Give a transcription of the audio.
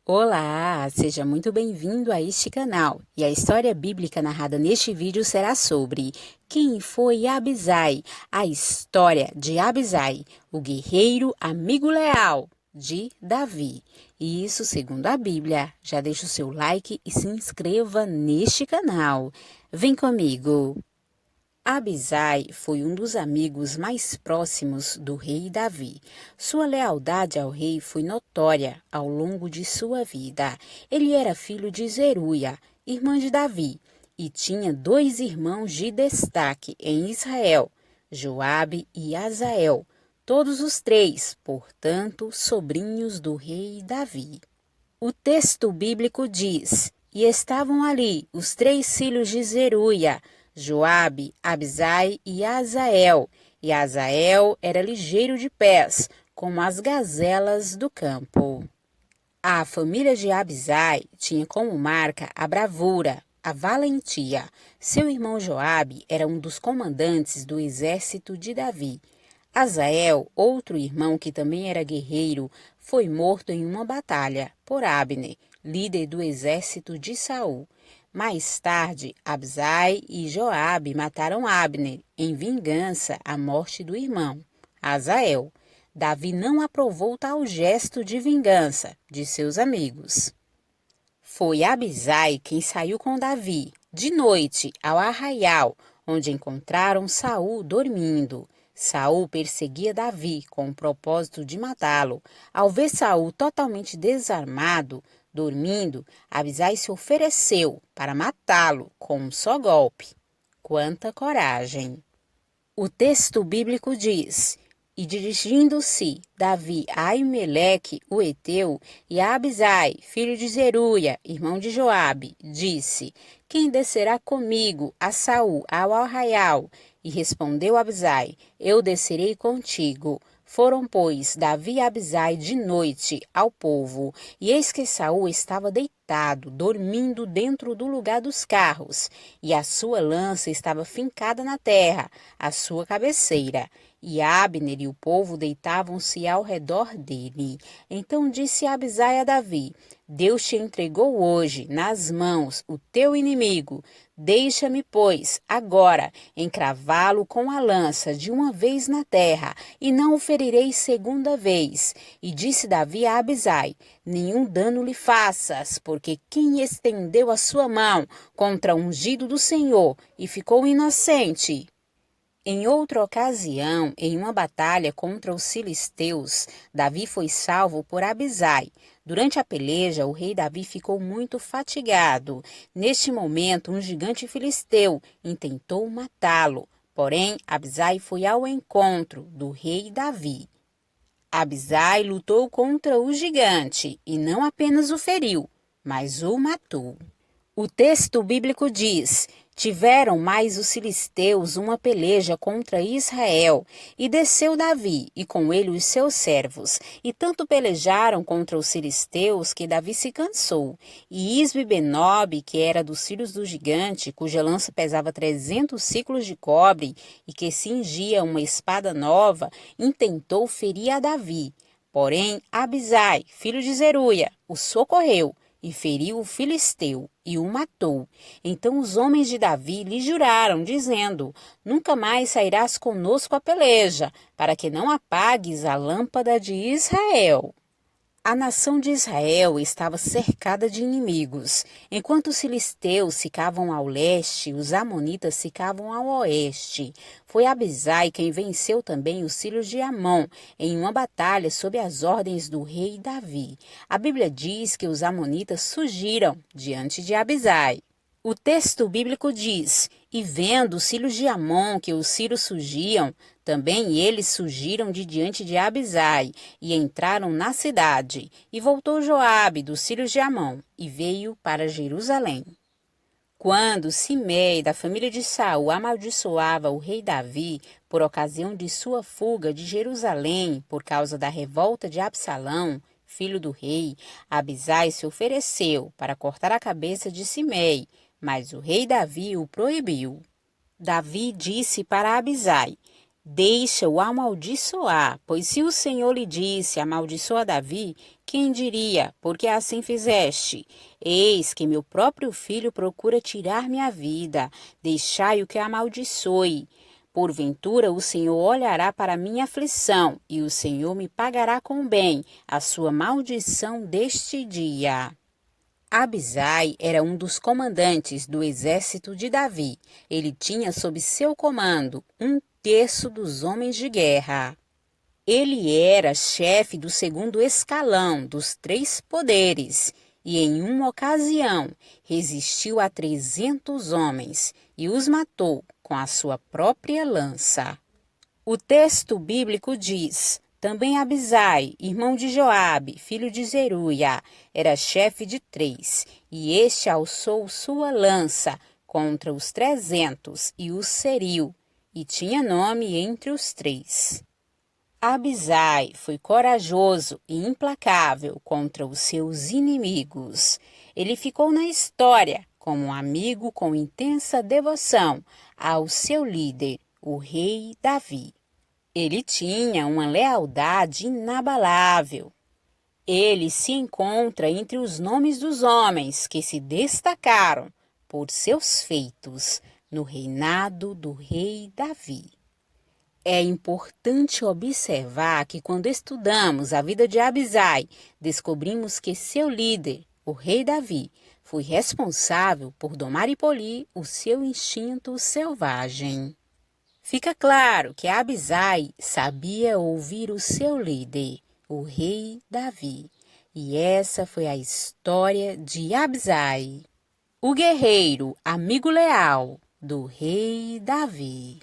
Olá, seja muito bem-vindo a este canal. E a história bíblica narrada neste vídeo será sobre quem foi Abisai, a história de Abisai, o guerreiro amigo leal de Davi. E isso segundo a Bíblia. Já deixa o seu like e se inscreva neste canal. Vem comigo! Abisai foi um dos amigos mais próximos do rei Davi. Sua lealdade ao rei foi notória ao longo de sua vida. Ele era filho de Zeruia, irmã de Davi, e tinha dois irmãos de destaque em Israel, Joabe e Azael, todos os três, portanto, sobrinhos do rei Davi. O texto bíblico diz: "E estavam ali os três filhos de Zeruia, Joabe, Abisai e Azael. E Azael era ligeiro de pés, como as gazelas do campo." A família de Abisai tinha como marca a bravura, a valentia. Seu irmão Joabe era um dos comandantes do exército de Davi. Azael, outro irmão que também era guerreiro, foi morto em uma batalha por Abner, líder do exército de Saul. Mais tarde, Abisai e Joabe mataram Abner, em vingança à morte do irmão, Azael. Davi não aprovou tal gesto de vingança de seus amigos. Foi Abisai quem saiu com Davi, de noite, ao arraial, onde encontraram Saul dormindo. Saul perseguia Davi com o propósito de matá-lo. Ao ver Saul totalmente desarmado, dormindo, Abisai se ofereceu para matá-lo com um só golpe. Quanta coragem! O texto bíblico diz: "E dirigindo-se Davi a Aimeleque, o heteu, e a Abisai, filho de Zeruia, irmão de Joabe, disse: Quem descerá comigo a Saul ao arraial?" E respondeu Abisai: "Eu descerei contigo." Foram, pois, Davi e Abisai de noite ao povo, e eis que Saul estava deitado, dormindo dentro do lugar dos carros, e a sua lança estava fincada na terra, à sua cabeceira. E Abner e o povo deitavam-se ao redor dele. Então disse Abisai a Davi: "Deus te entregou hoje nas mãos o teu inimigo. Deixa-me, pois, agora encravá-lo com a lança de uma vez na terra, e não o ferirei segunda vez." E disse Davi a Abisai: "Nenhum dano lhe faças, porque quem estendeu a sua mão contra o ungido do Senhor e ficou inocente?" Em outra ocasião, em uma batalha contra os filisteus, Davi foi salvo por Abisai. Durante a peleja, o rei Davi ficou muito fatigado. Neste momento, um gigante filisteu intentou matá-lo. Porém, Abisai foi ao encontro do rei Davi. Abisai lutou contra o gigante e não apenas o feriu, mas o matou. O texto bíblico diz: "Tiveram mais os filisteus uma peleja contra Israel, e desceu Davi, e com ele os seus servos. E tanto pelejaram contra os filisteus, que Davi se cansou. E Isbi-Benob, que era dos filhos do gigante, cuja lança pesava 300 siclos de cobre, e que cingia uma espada nova, intentou ferir a Davi. Porém, Abisai, filho de Zeruia, o socorreu, e feriu o filisteu, e o matou. Então os homens de Davi lhe juraram, dizendo: "Nunca mais sairás conosco à peleja, para que não apagues a lâmpada de Israel." A nação de Israel estava cercada de inimigos. Enquanto os filisteus ficavam ao leste, os amonitas ficavam ao oeste. Foi Abisai quem venceu também os filhos de Amon em uma batalha sob as ordens do rei Davi. A Bíblia diz que os amonitas fugiram diante de Abisai. O texto bíblico diz: "E vendo os filhos de Amon que os sírios surgiam, também eles surgiram de diante de Abisai, e entraram na cidade. E voltou Joabe dos filhos de Amon, e veio para Jerusalém." Quando Simei, da família de Saul, amaldiçoava o rei Davi por ocasião de sua fuga de Jerusalém por causa da revolta de Absalão, filho do rei, Abisai se ofereceu para cortar a cabeça de Simei, mas o rei Davi o proibiu. Davi disse para Abisai: Deixa-o amaldiçoar, pois se o Senhor lhe disse, amaldiçoa Davi, quem diria, porque assim fizeste? Eis que meu próprio filho procura tirar minha vida, deixai-o que amaldiçoe. Porventura o Senhor olhará para minha aflição, e o Senhor me pagará com bem a sua maldição deste dia. Abisai era um dos comandantes do exército de Davi. Ele tinha sob seu comando 1/3 dos homens de guerra. Ele era chefe do segundo escalão dos 3 poderes e, em uma ocasião, resistiu a 300 homens e os matou com a sua própria lança. O texto bíblico diz: também Abisai, irmão de Joabe, filho de Zeruia, era chefe de 3, e este alçou sua lança contra os 300 e os feriu, e tinha nome entre os 3. Abisai foi corajoso e implacável contra os seus inimigos. Ele ficou na história como um amigo com intensa devoção ao seu líder, o rei Davi. Ele tinha uma lealdade inabalável. Ele se encontra entre os nomes dos homens que se destacaram por seus feitos no reinado do rei Davi. É importante observar que quando estudamos a vida de Abisai, descobrimos que seu líder, o rei Davi, foi responsável por domar e polir o seu instinto selvagem. Fica claro que Abisai sabia ouvir o seu líder, o rei Davi. E essa foi a história de Abisai, o guerreiro amigo leal do rei Davi.